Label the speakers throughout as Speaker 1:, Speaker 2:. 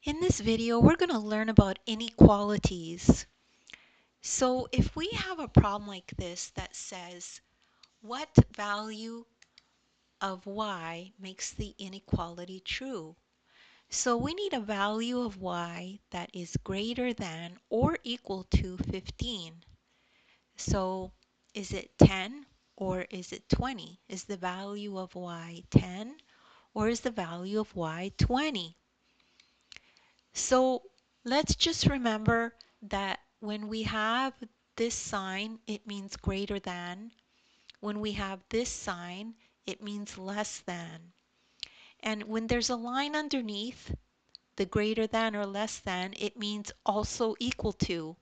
Speaker 1: In this video, we're going to learn about inequalities. So if we have a problem like this that says, what value of y makes the inequality true? So we need a value of y that is greater than or equal to 15. So is it 10 or is it 20? Is the value of y 10 or is the value of y 20? So let's just remember that when we have this sign, it means greater than. When we have this sign, it means less than. And when there's a line underneath the greater than or less than, it means also equal to.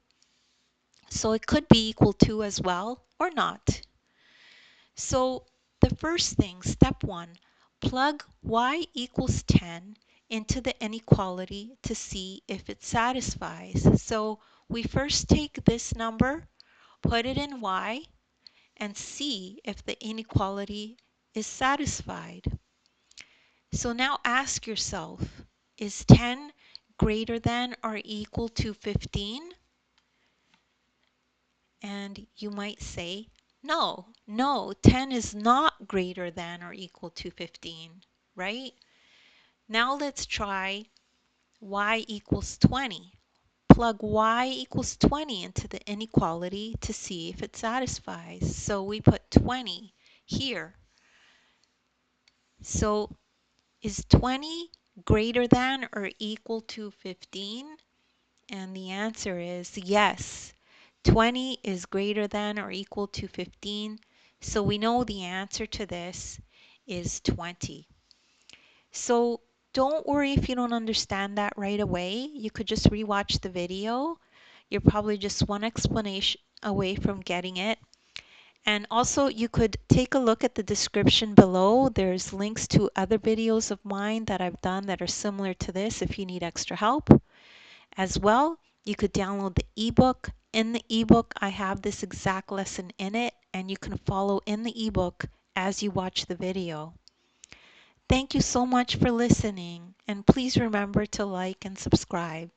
Speaker 1: So it could be equal to as well or not. So the first thing, step one, plug y equals 10 into the inequality to see if it satisfies. So we first take this number, put it in y, and see if the inequality is satisfied. So now ask yourself, is 10 greater than or equal to 15? And you might say, no, 10 is not greater than or equal to 15, right? Now let's try y equals 20. Plug y equals 20 into the inequality to see if it satisfies. So we put 20 here. So is 20 greater than or equal to 15? And the answer is yes. 20 is greater than or equal to 15. So we know the answer to this is 20. So don't worry if you don't understand that right away. You could just rewatch the video. You're probably just one explanation away from getting it. And also you could take a look at the description below. There's links to other videos of mine that I've done that are similar to this if you need extra help. As well, you could download the ebook. In the ebook, I have this exact lesson in it, and you can follow in the ebook as you watch the video. Thank you so much for listening, and please remember to like and subscribe.